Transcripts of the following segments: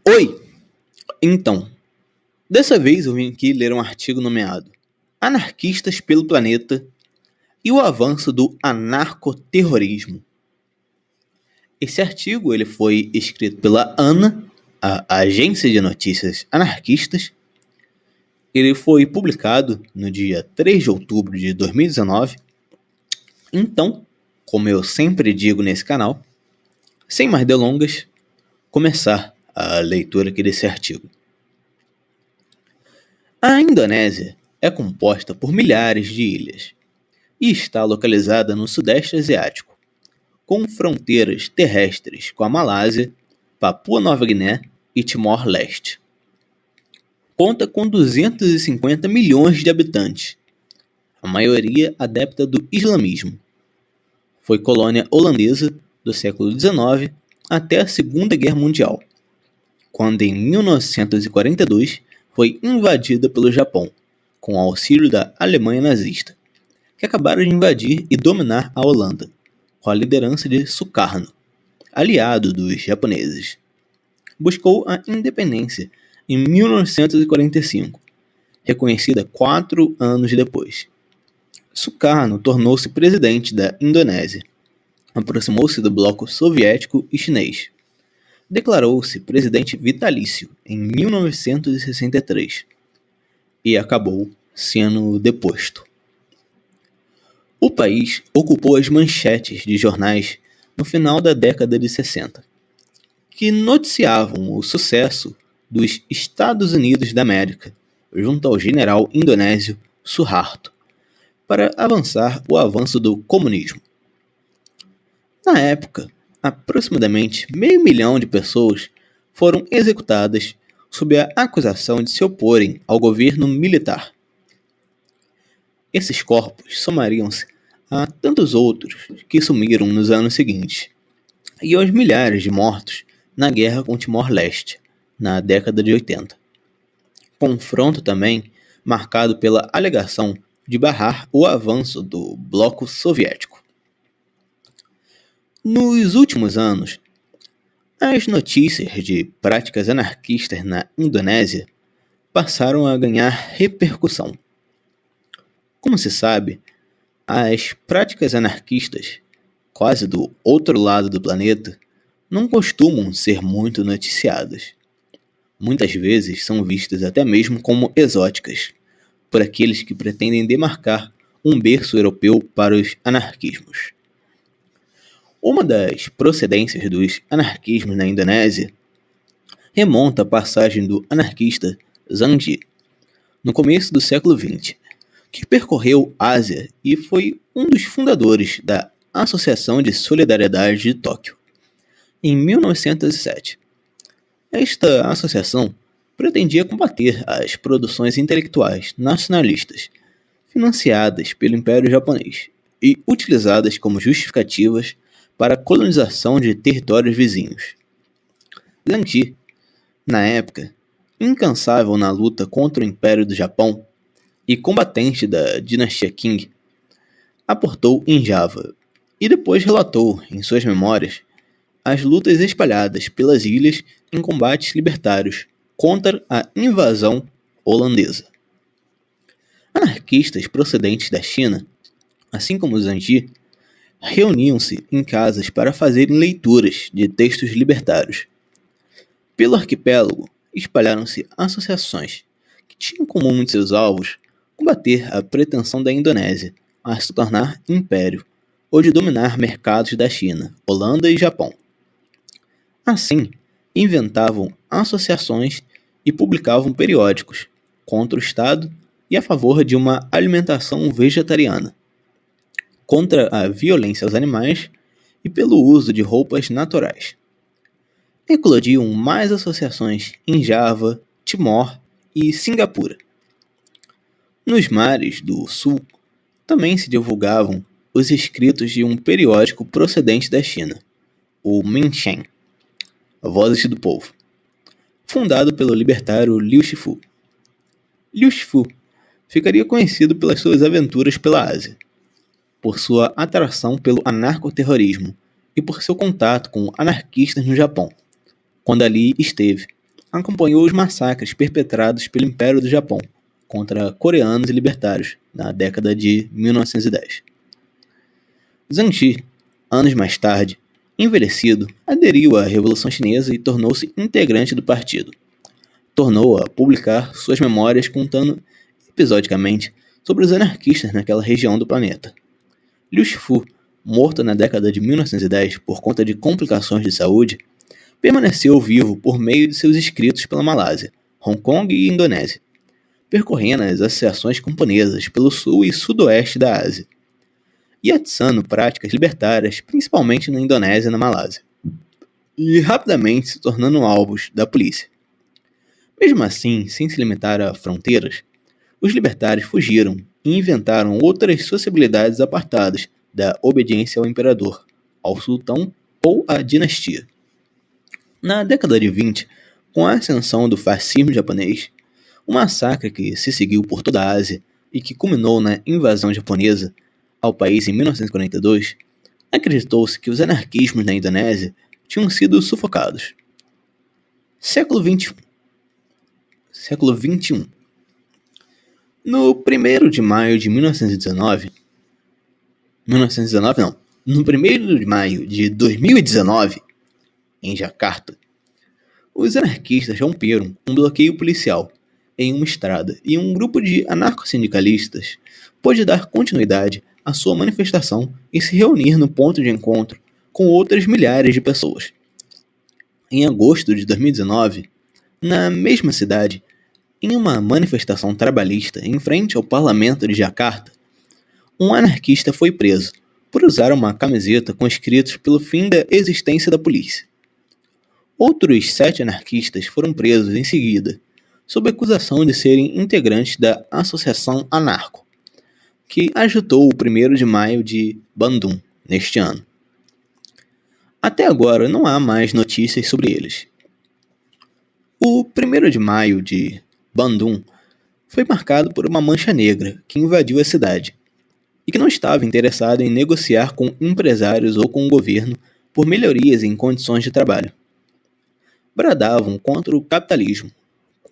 Oi! Então, dessa vez eu vim aqui ler um artigo nomeado Anarquistas pelo Planeta e o Avanço do Anarcoterrorismo. Esse artigo ele foi escrito pela ANA, a Agência de Notícias Anarquistas. Ele foi publicado no dia 3 de outubro de 2019. Então, como eu sempre digo nesse canal, sem mais delongas, começar a leitura aqui desse artigo. A Indonésia é composta por milhares de ilhas e está localizada no Sudeste Asiático, com fronteiras terrestres com a Malásia, Papua Nova Guiné e Timor-Leste. Conta com 250 milhões de habitantes, a maioria adepta do islamismo. Foi colônia holandesa do século XIX até a Segunda Guerra Mundial, quando em 1942 foi invadida pelo Japão, com auxílio da Alemanha nazista, que acabaram de invadir e dominar a Holanda, com a liderança de Sukarno, aliado dos japoneses. Buscou a independência em 1945, reconhecida 4 anos depois. Sukarno tornou-se presidente da Indonésia, aproximou-se do bloco soviético e chinês. Declarou-se presidente vitalício em 1963 e acabou sendo deposto. O país ocupou as manchetes de jornais no final da década de 60, que noticiavam o sucesso dos Estados Unidos da América junto ao general indonésio Suharto para avançar o avanço do comunismo. Na época, aproximadamente 500.000 de pessoas foram executadas sob a acusação de se oporem ao governo militar. Esses corpos somariam-se a tantos outros que sumiram nos anos seguintes, e aos milhares de mortos na guerra com Timor-Leste, na década de 80. Confronto também marcado pela alegação de barrar o avanço do bloco soviético. Nos últimos anos, as notícias de práticas anarquistas na Indonésia passaram a ganhar repercussão. Como se sabe, as práticas anarquistas, quase do outro lado do planeta, não costumam ser muito noticiadas. Muitas vezes são vistas até mesmo como exóticas, por aqueles que pretendem demarcar um berço europeu para os anarquismos. Uma das procedências dos anarquismos na Indonésia remonta à passagem do anarquista Zhang Ji, no começo do século XX, que percorreu Ásia e foi um dos fundadores da Associação de Solidariedade de Tóquio, em 1907. Esta associação pretendia combater as produções intelectuais nacionalistas financiadas pelo Império Japonês e utilizadas como justificativas para a colonização de territórios vizinhos. Zhang Ji, na época, incansável na luta contra o Império do Japão e combatente da dinastia Qing, aportou em Java e depois relatou em suas memórias as lutas espalhadas pelas ilhas em combates libertários contra a invasão holandesa. Anarquistas procedentes da China, assim como Zhang Ji, reuniam-se em casas para fazerem leituras de textos libertários. Pelo arquipélago, espalharam-se associações que tinham em comum entre seus alvos combater a pretensão da Indonésia a se tornar império ou de dominar mercados da China, Holanda e Japão. Assim, inventavam associações e publicavam periódicos contra o Estado e a favor de uma alimentação vegetariana, contra a violência aos animais e pelo uso de roupas naturais. Eclodiam mais associações em Java, Timor e Singapura. Nos mares do sul também se divulgavam os escritos de um periódico procedente da China, o Minsheng, Vozes do Povo, fundado pelo libertário Liu Shifu. Liu Shifu ficaria conhecido pelas suas aventuras pela Ásia, por sua atração pelo anarcoterrorismo e por seu contato com anarquistas no Japão, quando ali esteve, acompanhou os massacres perpetrados pelo Império do Japão contra coreanos e libertários na década de 1910. Zhang Ji, anos mais tarde, envelhecido, aderiu à Revolução Chinesa e tornou-se integrante do partido. Tornou a publicar suas memórias contando episodicamente sobre os anarquistas naquela região do planeta. Liu Shifu, morto na década de 1910 por conta de complicações de saúde, permaneceu vivo por meio de seus escritos pela Malásia, Hong Kong e Indonésia, percorrendo as associações camponesas pelo sul e sudoeste da Ásia, e atiçando práticas libertárias, principalmente na Indonésia e na Malásia, e rapidamente se tornando alvos da polícia. Mesmo assim, sem se limitar a fronteiras, os libertários fugiram e inventaram outras sociabilidades apartadas da obediência ao imperador, ao sultão ou à dinastia. Na década de 20, com a ascensão do fascismo japonês, o massacre que se seguiu por toda a Ásia e que culminou na invasão japonesa ao país em 1942, acreditou-se que os anarquismos na Indonésia tinham sido sufocados. Século XXI. No 1º de maio de 1919, no 1º de maio de 2019, em Jacarta, os anarquistas romperam um bloqueio policial em uma estrada e um grupo de anarcossindicalistas pôde dar continuidade à sua manifestação e se reunir no ponto de encontro com outras milhares de pessoas. Em agosto de 2019, na mesma cidade, em uma manifestação trabalhista em frente ao parlamento de Jacarta, um anarquista foi preso por usar uma camiseta com escritos pelo fim da existência da polícia. Outros 7 anarquistas foram presos em seguida, sob acusação de serem integrantes da Associação Anarco, que agitou o 1º de maio de Bandung neste ano. Até agora não há mais notícias sobre eles. O 1º de maio de Bandung foi marcado por uma mancha negra que invadiu a cidade e que não estava interessada em negociar com empresários ou com o governo por melhorias em condições de trabalho. Bradavam contra o capitalismo,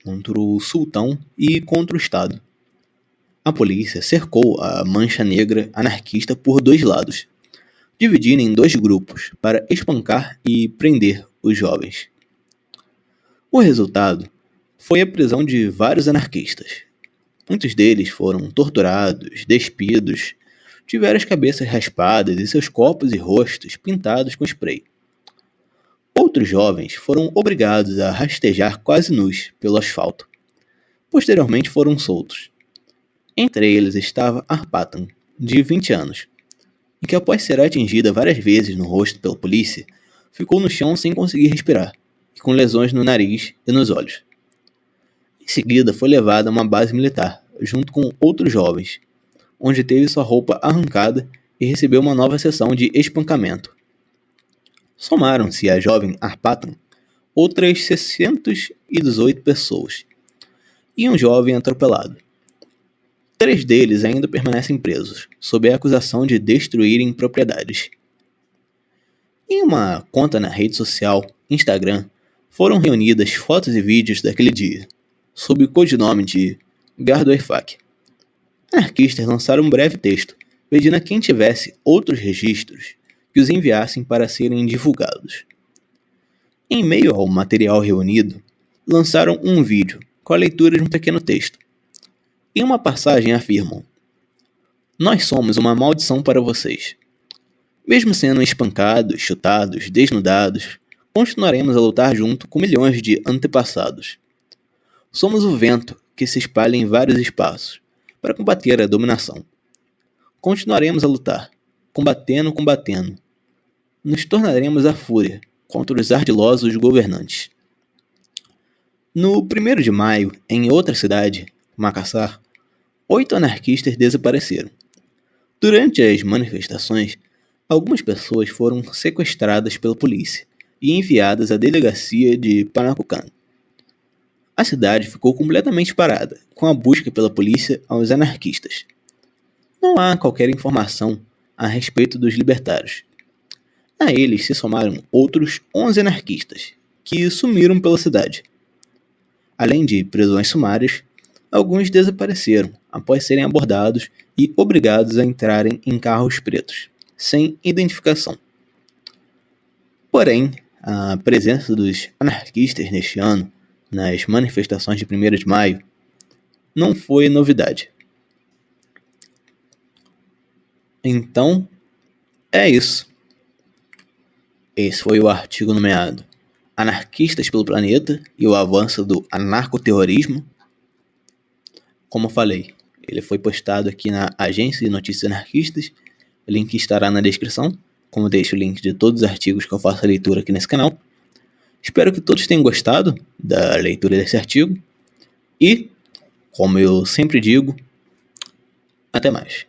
contra o sultão e contra o Estado. A polícia cercou a mancha negra anarquista por 2 lados, dividindo em 2 grupos para espancar e prender os jovens. O resultado foi a prisão de vários anarquistas. Muitos deles foram torturados, despidos, tiveram as cabeças raspadas e seus corpos e rostos pintados com spray. Outros jovens foram obrigados a rastejar quase nus pelo asfalto. Posteriormente foram soltos. Entre eles estava Arpatan, de 20 anos, e que após ser atingida várias vezes no rosto pela polícia, ficou no chão sem conseguir respirar, e com lesões no nariz e nos olhos. Em seguida foi levado a uma base militar, junto com outros jovens, onde teve sua roupa arrancada e recebeu uma nova sessão de espancamento. Somaram-se à jovem Arpatan outras 618 pessoas e um jovem atropelado. 3 deles ainda permanecem presos, sob a acusação de destruírem propriedades. Em uma conta na rede social, Instagram, foram reunidas fotos e vídeos daquele dia, sob o codinome de Gardoefak. Anarquistas lançaram um breve texto, pedindo a quem tivesse outros registros que os enviassem para serem divulgados. Em meio ao material reunido, lançaram um vídeo com a leitura de um pequeno texto. Em uma passagem afirmam: "Nós somos uma maldição para vocês. Mesmo sendo espancados, chutados, desnudados, continuaremos a lutar junto com milhões de antepassados. Somos o vento que se espalha em vários espaços para combater a dominação. Continuaremos a lutar, combatendo. Nos tornaremos a fúria contra os ardilosos governantes." No 1º de maio, em outra cidade, Makassar, 8 anarquistas desapareceram. Durante as manifestações, algumas pessoas foram sequestradas pela polícia e enviadas à delegacia de Panakukan. A cidade ficou completamente parada, com a busca pela polícia aos anarquistas. Não há qualquer informação a respeito dos libertários. A eles se somaram outros 11 anarquistas, que sumiram pela cidade. Além de prisões sumárias, alguns desapareceram após serem abordados e obrigados a entrarem em carros pretos, sem identificação. Porém, a presença dos anarquistas neste ano, nas manifestações de 1º de maio, não foi novidade. Então, é isso. Esse foi o artigo nomeado Anarquistas pelo Planeta e o Avanço do Anarcoterrorismo. Como eu falei, ele foi postado aqui na Agência de Notícias Anarquistas. O link estará na descrição, como deixo o link de todos os artigos que eu faço a leitura aqui nesse canal. Espero que todos tenham gostado da leitura desse artigo. E, como eu sempre digo, até mais.